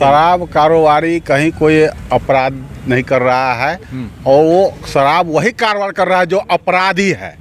शराब कारोबारी कहीं कोई अपराध नहीं कर रहा है और वो शराब वही कारोबार कर रहा है जो अपराधी है।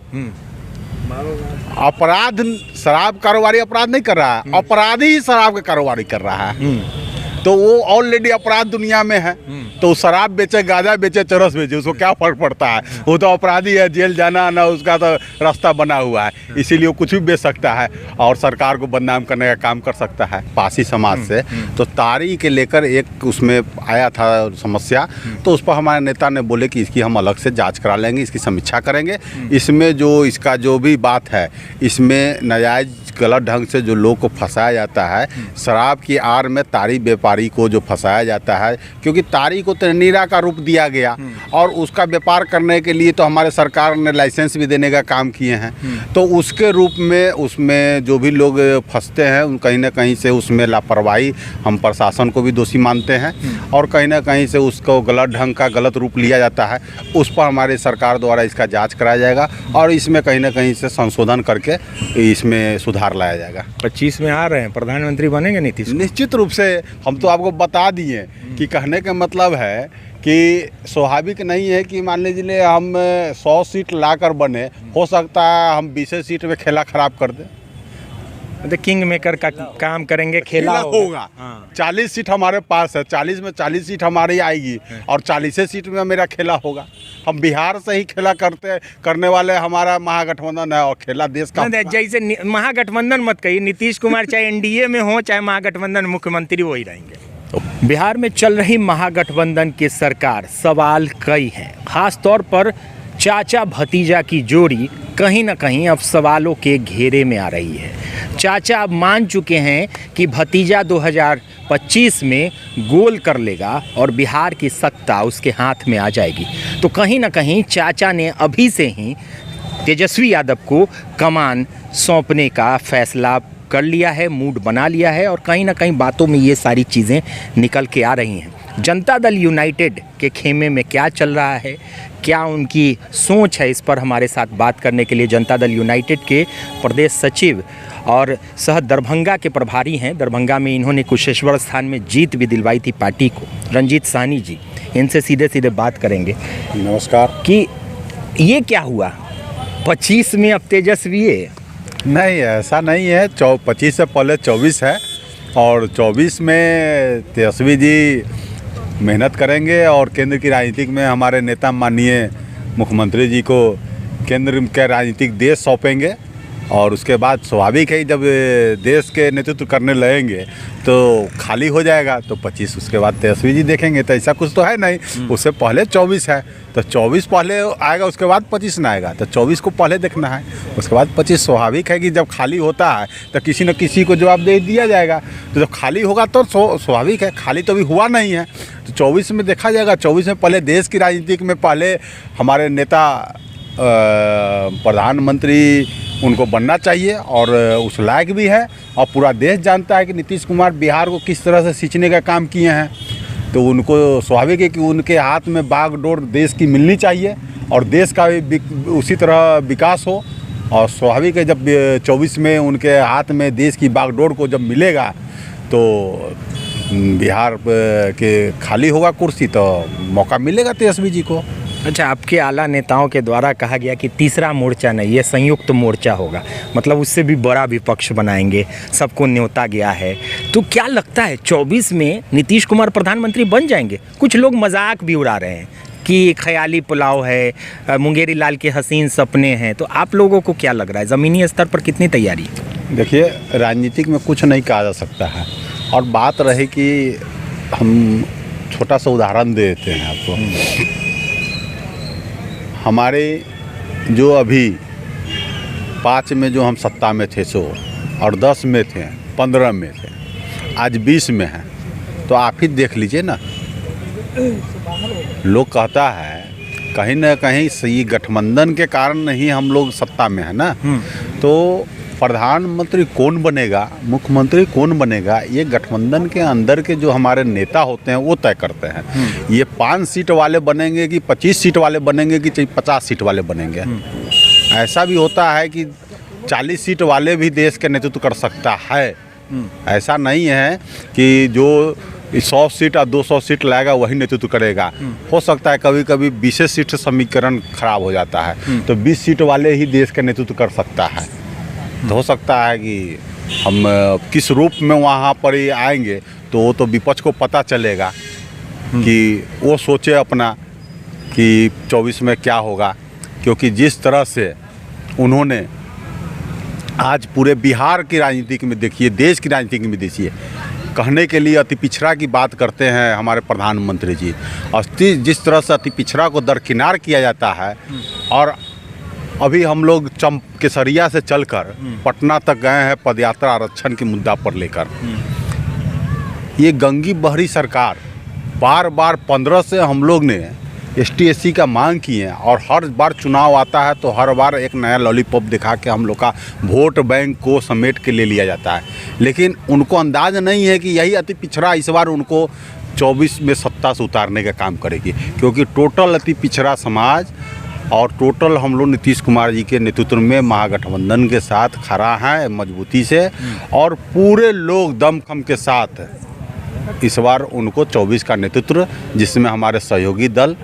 अपराध शराब कारोबारी अपराध नहीं कर रहा है, अपराधी ही शराब का कारोबारी कर रहा है। तो वो ऑलरेडी अपराध दुनिया में है, तो शराब बेचे, गांजा बेचे, चरस बेचे, उसको क्या फर्क पड़ता है? वो तो अपराधी है, जेल जाना ना उसका तो रास्ता बना हुआ है, इसीलिए वो कुछ भी बेच सकता है और सरकार को बदनाम करने का काम कर सकता है। पासी समाज से तो तारी के लेकर एक उसमें आया था समस्या, तो उस पर हमारे नेता ने बोले कि इसकी हम अलग से जांच करा लेंगे, इसकी समीक्षा करेंगे। इसमें जो इसका जो भी बात है, इसमें नाजायज गलत ढंग से जो लोग को फंसाया जाता है, शराब की आड़ में तारी व्यापारी को जो फंसाया जाता है, क्योंकि तारी को तो नीरा का रूप दिया गया और उसका व्यापार करने के लिए तो हमारे सरकार ने लाइसेंस भी देने का काम किए हैं। तो उसके रूप में उसमें जो भी लोग फंसते हैं उन कहीं ना कहीं से उसमें लापरवाही, हम प्रशासन को भी दोषी मानते हैं और कहीं ना कहीं से उसको गलत ढंग का गलत रूप लिया जाता है। उस पर हमारे सरकार द्वारा इसका जाँच कराया जाएगा और इसमें कहीं ना कहीं से संशोधन करके इसमें सुधार लाया जाएगा। 25 में आ रहे हैं, प्रधानमंत्री बनेंगे नीतीश? निश्चित रूप से हम तो आपको बता दिए कि कहने का मतलब है कि स्वाभाविक नहीं है कि मान लीजिए हम 100 सीट लाकर बने, हो सकता है हम 20 सीट में खेला खराब कर दें। तो किंग मेकर का काम करेंगे, खेला होगा। 40 सीट हमारे पास है, 40 में 40 सीट हमारी आएगी और 40 सीट में मेरा खेला होगा। हम बिहार से ही खेला करने वाले हमारा महागठबंधन है और खेला देश का। जैसे महागठबंधन मत कहिए, नीतीश कुमार चाहे एनडीए में हो चाहे महागठबंधन, मुख्यमंत्री वही रहेंगे। बिहार में चल रही महागठबंधन की सरकार, सवाल कई हैं, खास तौर पर चाचा भतीजा की जोड़ी कहीं ना कहीं अब सवालों के घेरे में आ रही है। चाचा अब मान चुके हैं कि भतीजा 2025 में गोल कर लेगा और बिहार की सत्ता उसके हाथ में आ जाएगी। तो कहीं ना कहीं चाचा ने अभी से ही तेजस्वी यादव को कमान सौंपने का फैसला कर लिया है, मूड बना लिया है और कहीं ना कहीं बातों में ये सारी चीज़ें निकल के आ रही हैं। जनता दल यूनाइटेड के खेमे में क्या चल रहा है, क्या उनकी सोच है, इस पर हमारे साथ बात करने के लिए जनता दल यूनाइटेड के प्रदेश सचिव और सह दरभंगा के प्रभारी हैं, दरभंगा में इन्होंने कुशेश्वर स्थान में जीत भी दिलवाई थी पार्टी को, रंजीत साहनी जी, इनसे सीधे सीधे बात करेंगे। नमस्कार। कि ये क्या हुआ 25 में अब तेजस्वी है? नहीं, ऐसा नहीं है। 25 से पहले 24 है और 24 में तेजस्वी जी मेहनत करेंगे और केंद्र की राजनीतिक में हमारे नेता माननीय मुख्यमंत्री जी को केंद्र के राजनीतिक देश सौंपेंगे और उसके बाद स्वाभाविक है जब देश के नेतृत्व करने लगेंगे तो खाली हो जाएगा, तो 25 उसके बाद तेजस्वी जी देखेंगे। तो ऐसा कुछ तो है नहीं, उससे पहले 24 है, तो 24 पहले आएगा, उसके बाद 25 ना आएगा, तो 24 को पहले देखना है, उसके बाद 25। स्वाभाविक है कि जब खाली होता है तो किसी न किसी को जवाब दे दिया जाएगा, तो जब खाली होगा तो स्वाभाविक है, खाली तो अभी हुआ नहीं है, तो 24 में देखा जाएगा। 24 में पहले देश की राजनीति में पहले हमारे नेता प्रधानमंत्री उनको बनना चाहिए और उस लायक भी है और पूरा देश जानता है कि नीतीश कुमार बिहार को किस तरह से सींचने का काम किए हैं। तो उनको स्वाभाविक है कि उनके हाथ में बागडोर देश की मिलनी चाहिए और देश का भी उसी तरह विकास हो। और स्वाभाविक है जब 24 में उनके हाथ में देश की बागडोर को जब मिलेगा तो बिहार के खाली होगा कुर्सी, तो मौका मिलेगा तेजस्वी जी को। अच्छा, आपके आला नेताओं के द्वारा कहा गया कि तीसरा मोर्चा नहीं, ये संयुक्त मोर्चा होगा, मतलब उससे भी बड़ा विपक्ष बनाएंगे, सबको न्योता गया है। तो क्या लगता है 24 में नीतीश कुमार प्रधानमंत्री बन जाएंगे? कुछ लोग मजाक भी उड़ा रहे हैं कि ख्याली पुलाव है, मुंगेरी लाल के हसीन सपने हैं। तो आप लोगों को क्या लग रहा है, ज़मीनी स्तर पर कितनी तैयारी? देखिए, राजनीतिक में कुछ नहीं कहा जा सकता है और बात रही कि हम छोटा सा उदाहरण दे देते हैं आपको। हमारे जो अभी 5 में जो हम सत्ता में थे सो और 10 में थे, 15 में थे, आज 20 में हैं, तो आप ही देख लीजिए ना। लोग कहता है कहीं ना कहीं सही गठबंधन के कारण नहीं हम लोग सत्ता में है ना, तो प्रधानमंत्री कौन बनेगा, मुख्यमंत्री कौन बनेगा, ये गठबंधन के अंदर के जो हमारे नेता होते हैं वो तय करते हैं। ये 5 सीट वाले बनेंगे कि 25 सीट वाले बनेंगे कि 50 सीट वाले बनेंगे। ऐसा भी होता है कि 40 सीट वाले भी देश के नेतृत्व कर सकता है। ऐसा नहीं है कि जो 100 सीट या 200 सीट लाएगा वही नेतृत्व करेगा। हो सकता है कभी कभी 20 सीट से समीकरण खराब हो जाता है, तो 20 सीट वाले ही देश का नेतृत्व कर सकता है। तो हो सकता है कि हम किस रूप में वहाँ पर ही आएंगे, तो वो तो विपक्ष को पता चलेगा कि वो सोचे अपना कि 24 में क्या होगा। क्योंकि जिस तरह से उन्होंने आज पूरे बिहार की राजनीति में देखिए, देश की राजनीति में देखिए, कहने के लिए अति पिछड़ा की बात करते हैं हमारे प्रधानमंत्री जी, और जिस तरह से अति पिछड़ा को दरकिनार किया जाता है। और अभी हम लोग केसरिया से चलकर पटना तक गए हैं पदयात्रा आरक्षण के मुद्दा पर लेकर। ये गंगी बहरी सरकार बार बार 15 से हम लोग ने ST SC का मांग की है, और हर बार चुनाव आता है तो हर बार एक नया लॉलीपॉप दिखा के हम लोग का वोट बैंक को समेट के ले लिया जाता है। लेकिन उनको अंदाज़ नहीं है कि यही अति पिछड़ा इस बार उनको 24 में सत्ता से उतारने का काम करेगी। क्योंकि टोटल अति पिछड़ा समाज और टोटल हम लोग नीतीश कुमार जी के नेतृत्व में महागठबंधन के साथ खड़ा है मजबूती से, और पूरे लोग दमखम के साथ इस बार उनको 24 का नेतृत्व, जिसमें हमारे सहयोगी दल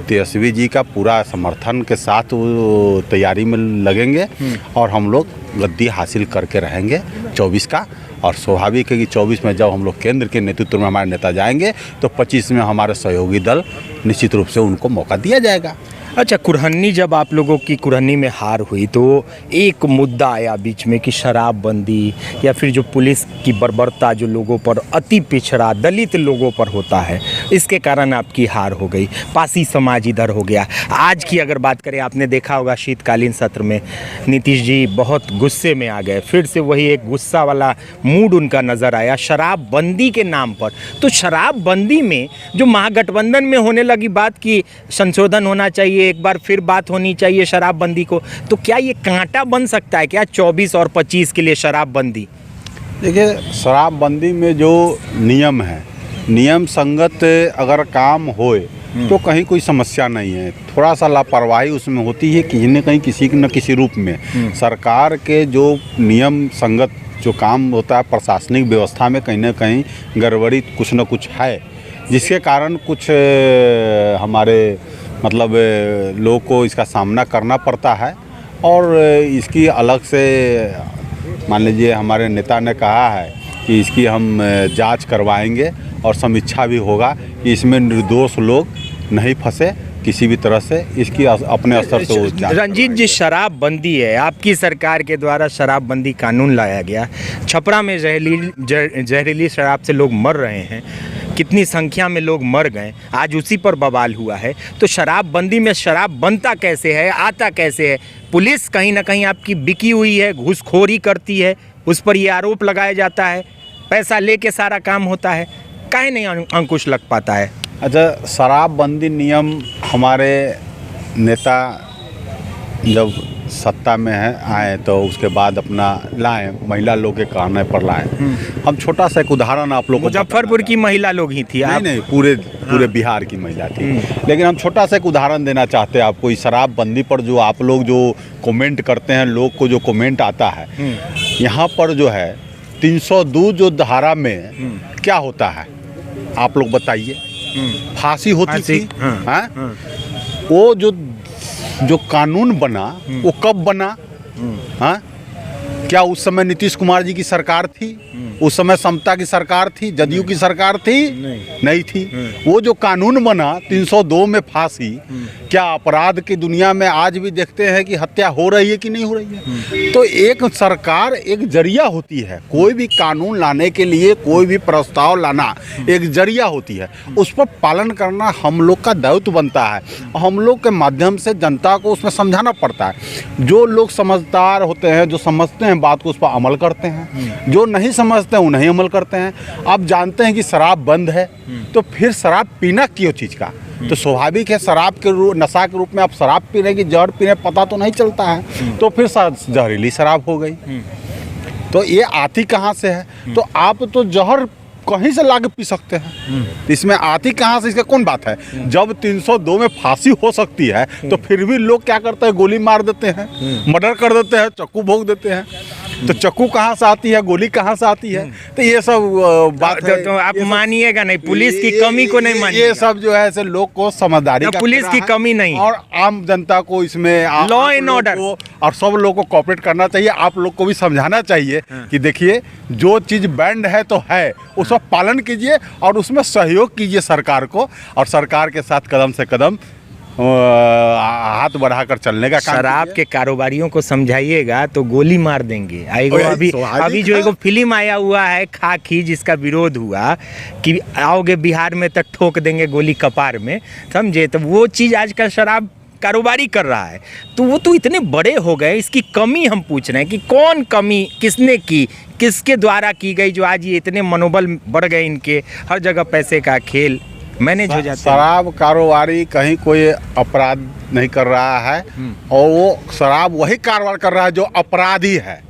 तेजस्वी जी का पूरा समर्थन के साथ वो तैयारी में लगेंगे, और हम लोग गद्दी हासिल करके रहेंगे 24 का। और स्वाभाविक है कि 24 में जब हम लोग केंद्र के नेतृत्व में हमारे नेता जाएंगे, तो 25 में हमारे सहयोगी दल निश्चित रूप से उनको मौका दिया जाएगा। अच्छा, कुरहन्नी, जब आप लोगों की कुरहन्नी में हार हुई तो एक मुद्दा आया बीच में कि शराबबंदी या फिर जो पुलिस की बर्बरता जो लोगों पर, अति पिछड़ा दलित लोगों पर होता है, इसके कारण आपकी हार हो गई। पासी समाज इधर हो गया। आज की अगर बात करें, आपने देखा होगा शीतकालीन सत्र में नीतीश जी बहुत गुस्से में आ गए, फिर से वही एक गुस्सा वाला मूड उनका नज़र आया शराबबंदी के नाम पर। तो शराबबंदी में जो महागठबंधन में होने लगी बात की संशोधन होना चाहिए, एक बार फिर बात होनी चाहिए शराबबंदी को, तो क्या ये कांटा बन सकता है क्या 24 और 25 के लिए शराबबंदी? देखिए, शराबबंदी में जो नियम है, नियम संगत अगर काम होए तो कहीं कोई समस्या नहीं है। थोड़ा सा लापरवाही उसमें होती है कहीं न कहीं, किसी न किसी रूप में। सरकार के जो नियम संगत जो काम होता है प्रशासनिक व्यवस्था में, कहीं ना कहीं गड़बड़ी कुछ न कुछ है, जिसके कारण कुछ हमारे मतलब लोगों को इसका सामना करना पड़ता है। और इसकी अलग से मान लीजिए हमारे नेता ने कहा है कि इसकी हम जांच करवाएंगे और समीक्षा भी होगा कि इसमें निर्दोष लोग नहीं फंसे किसी भी तरह से। इसकी अपने स्तर से रंजीत जी, शराबबंदी है, आपकी सरकार के द्वारा शराबबंदी कानून लाया गया। छपरा में जहरीली शराब से लोग मर रहे हैं, कितनी संख्या में लोग मर गए, आज उसी पर बवाल हुआ है। तो शराबबंदी में शराब बनता कैसे है, आता कैसे है? पुलिस कहीं ना कहीं आपकी बिकी हुई है, घूसखोरी करती है, उस पर ये आरोप लगाया जाता है, पैसा लेके सारा काम होता है, काहे नहीं अंकुश लग पाता है? अच्छा, शराबबंदी नियम हमारे नेता जब सत्ता में आए तो उसके बाद अपना लाए, महिला लोग के कहने पर लाए। हम छोटा सा एक उदाहरण आप लोग को, मुजफ्फरपुर की महिला लोग ही थी? नहीं, पूरे बिहार की महिला थी। लेकिन हम छोटा सा एक उदाहरण देना चाहते हैं आपको। इस शराबबंदी पर जो आप लोग जो कमेंट करते हैं, लोग को जो कमेंट आता है, यहाँ पर जो है 302 जो धारा में क्या होता है आप लोग बताइए? फांसी होती थी। वो जो कानून बना वो कब बना? हाँ, क्या उस समय नीतीश कुमार जी की सरकार थी? उस समय समता की सरकार थी? जदयू की सरकार थी? नहीं थी। वो जो कानून बना 302 में फांसी, क्या अपराध की दुनिया में आज भी देखते हैं कि हत्या हो रही है कि नहीं हो रही है? तो एक सरकार एक जरिया होती है, कोई भी कानून लाने के लिए, कोई भी प्रस्ताव लाना एक जरिया होती है, उस पर पालन करना हम लोग का दायित्व बनता है। हम लोग के माध्यम से जनता को उसमें समझाना पड़ता है। जो लोग समझदार होते हैं, जो समझते हैं बात को, उस पर अमल करते हैं। जो नहीं समझते हैं वो नहीं अमल करते हैं। आप जानते हैं कि शराब बंद है, तो फिर शराब पीना क्यों चीज़ का? तो स्वाभाविक है, शराब के नशा के रूप में आप शराब पी रहे, कि जहर पी रहे, पता तो नहीं चलता है, तो फिर जहरीली शराब हो गई। तो ये आती कहाँ से है? तो आप तो जहर कहीं से लाके पी सकते हैं, इसमें आती कहाँ से? इसका कौन बात है? जब 302 में फांसी हो सकती है तो फिर भी लोग क्या करते हैं? गोली मार देते हैं, मर्डर कर देते हैं, चाकू भोंक देते हैं। तो चक्कू कहाँ से आती है, गोली कहाँ से आती है? तो ये सब बात है। तो आप ये सब- मानिएगा नहीं, पुलिस की कमी को नहीं मानिएगा। ये सब जो है ऐसे लोग को समझदारी का पुलिस खतरा की है कमी नहीं। और आम जनता को इसमें Law आप and लोग order। को और सब लोग को कोऑपरेट करना चाहिए। आप लोग को भी समझाना चाहिए कि देखिए जो चीज़ बैंड है तो है, उसका पालन कीजिए और उसमें सहयोग कीजिए सरकार को, और सरकार के साथ कदम से कदम हाथ बढ़ाकर चलने का काम शराब कीजिए। के कारोबारियों को समझाइएगा तो गोली मार देंगे। आएगो वही अभी स्वाभाविक अभी जो है। एगो फिल्म आया हुआ है खाकी, जिसका विरोध हुआ कि आओगे बिहार में तो ठोक देंगे गोली कपार में, समझे? तो वो चीज़ आजकल शराब कारोबारी कर रहा है। तो वो तो इतने बड़े हो गए, इसकी कमी हम पूछ रहे हैं कि कौन कमी किसने की, किसके द्वारा की गई जो आज ये इतने मनोबल बढ़ गए इनके, हर जगह पैसे का खेल मैनेज हो जाता है। शराब कारोबारी कहीं कोई अपराध नहीं कर रहा है, और वो शराब वही कारोबार कर रहा है जो अपराधी है।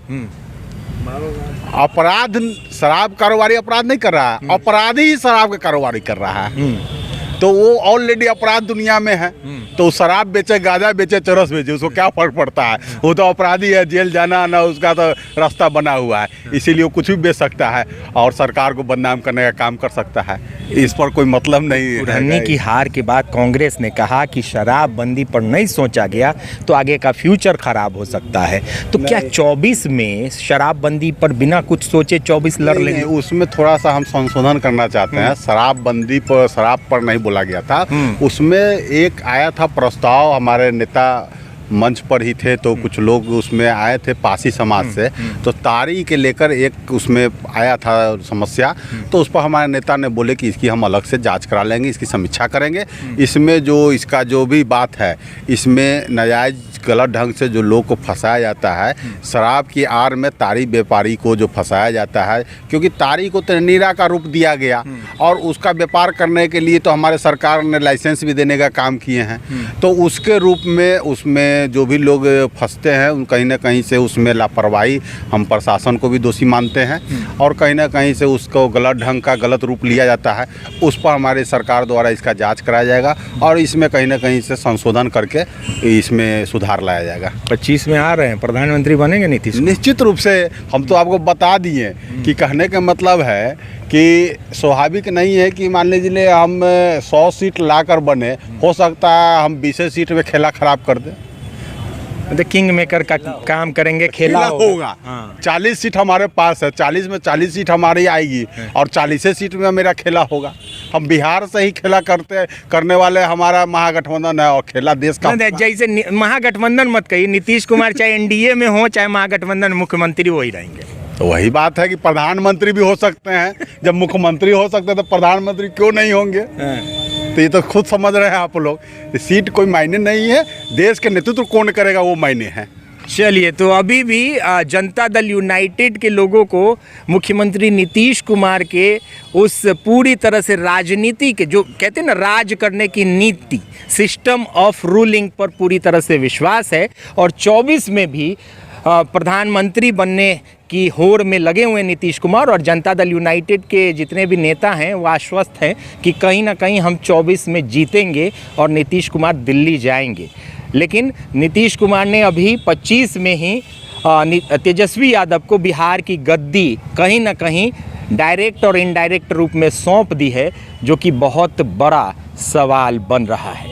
अपराध शराब कारोबारी अपराध नहीं कर रहा है, अपराधी ही शराब का कारोबारी कर रहा है। तो वो ऑलरेडी अपराध दुनिया में है, तो शराब बेचे, गांजा बेचे, चरस बेचे, उसको क्या फर्क पड़ता है? वो तो अपराधी है, जेल जाना आना उसका तो रास्ता बना हुआ है, इसीलिए वो कुछ भी बेच सकता है और सरकार को बदनाम करने का काम कर सकता है। इस पर कोई मतलब नहीं पुरानी की हार के बाद कांग्रेस ने कहा कि शराबबंदी पर नहीं सोचा गया तो आगे का फ्यूचर खराब हो सकता है। तो क्या 24 में शराबबंदी पर बिना कुछ सोचे 24 लड़ नहीं, लेंगे? नहीं, उसमें थोड़ा सा हम संशोधन करना चाहते हैं। शराबबंदी पर, शराब पर नहीं बोला गया था। उसमें एक आया था प्रस्ताव, हमारे नेता मंच पर ही थे, तो कुछ लोग उसमें आए थे पासी समाज से, तो तारी के लेकर एक उसमें आया था समस्या। तो उस पर हमारे नेता ने बोले कि इसकी हम अलग से जांच करा लेंगे, इसकी समीक्षा करेंगे। इसमें जो इसका जो भी बात है, इसमें नाजायज गलत ढंग से जो लोग को फंसाया जाता है, शराब की आड़ में तारी व्यापारी को जो फंसाया जाता है, क्योंकि तारी को तो नीरा का रूप दिया गया और उसका व्यापार करने के लिए तो हमारे सरकार ने लाइसेंस भी देने का काम किए हैं। तो उसके रूप में उसमें जो भी लोग फंसते हैं, उन कहीं ना कहीं से उसमें लापरवाही, हम प्रशासन को भी दोषी मानते हैं और कहीं ना कहीं से उसको गलत ढंग का गलत रूप लिया जाता है। उस पर हमारी सरकार द्वारा इसका जांच कराया जाएगा और इसमें कहीं ना कहीं से संशोधन करके इसमें सुधार लाया जाएगा। 25 में आ रहे हैं, प्रधानमंत्री बनेंगे नीतीश कुमार? निश्चित रूप से हम तो आपको बता दिए कि कहने का मतलब है कि स्वाभाविक नहीं है कि मान लीजिए हम 100 सीट लाकर बने, हो सकता है हम 20 सीट में खेला खराब कर दें। तो किंग मेकर का काम करेंगे, खेला होगा। 40 सीट हमारे पास है, 40 में 40 सीट हमारी आएगी और 40 सीट में मेरा खेला होगा। हम बिहार से ही खेला करने वाले हमारा महागठबंधन है और खेला देश का। जैसे महागठबंधन मत कहिए, नीतीश कुमार चाहे एनडीए में हो चाहे महागठबंधन, मुख्यमंत्री वही रहेंगे। तो वही बात है कि प्रधानमंत्री भी हो सकते हैं। जब मुख्यमंत्री हो सकते हैं तो प्रधानमंत्री क्यों नहीं होंगे? तो ये तो खुद समझ रहे हैं आप लोग, सीट कोई मायने नहीं है, देश के नेतृत्व कौन करेगा वो मायने है। चलिए, तो अभी भी जनता दल यूनाइटेड के लोगों को मुख्यमंत्री नीतीश कुमार के उस पूरी तरह से राजनीति के, जो कहते हैं ना राज करने की नीति, सिस्टम ऑफ रूलिंग पर पूरी तरह से विश्वास है और 24 में भी प्रधानमंत्री बनने की होड़ में लगे हुए नीतीश कुमार और जनता दल यूनाइटेड के जितने भी नेता हैं वो आश्वस्त हैं कि कहीं ना कहीं हम 24 में जीतेंगे और नीतीश कुमार दिल्ली जाएंगे। लेकिन नीतीश कुमार ने अभी 25 में ही तेजस्वी यादव को बिहार की गद्दी कहीं ना कहीं डायरेक्ट और इनडायरेक्ट रूप में सौंप दी है, जो कि बहुत बड़ा सवाल बन रहा है।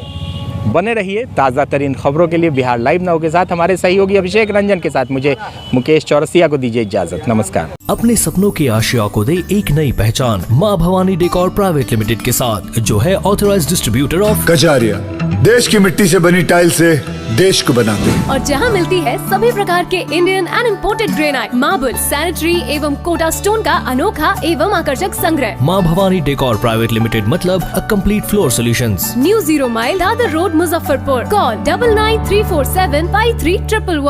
बने रहिए ताज़ा तरीन खबरों के लिए बिहार लाइव नाउ के साथ। हमारे सहयोगी अभिषेक रंजन के साथ मुझे मुकेश चौरसिया को दीजिए इजाजत। नमस्कार। अपने सपनों की आशिया को दे एक नई पहचान माँ भवानी डेकोर प्राइवेट लिमिटेड के साथ, जो है ऑथराइज्ड डिस्ट्रीब्यूटर ऑफ कजारिया। देश की मिट्टी से बनी टाइल से देश को बनाते हैं और जहां मिलती है सभी प्रकार के Indian and imported granite, marble, sanitary एवं कोटा स्टोन का अनोखा एवं आकर्षक संग्रह। माँ भवानी डेकोर प्राइवेट लिमिटेड मतलब a complete floor solutions. New 0 mile Dadar road, Muzaffarpur. Call 9934753111।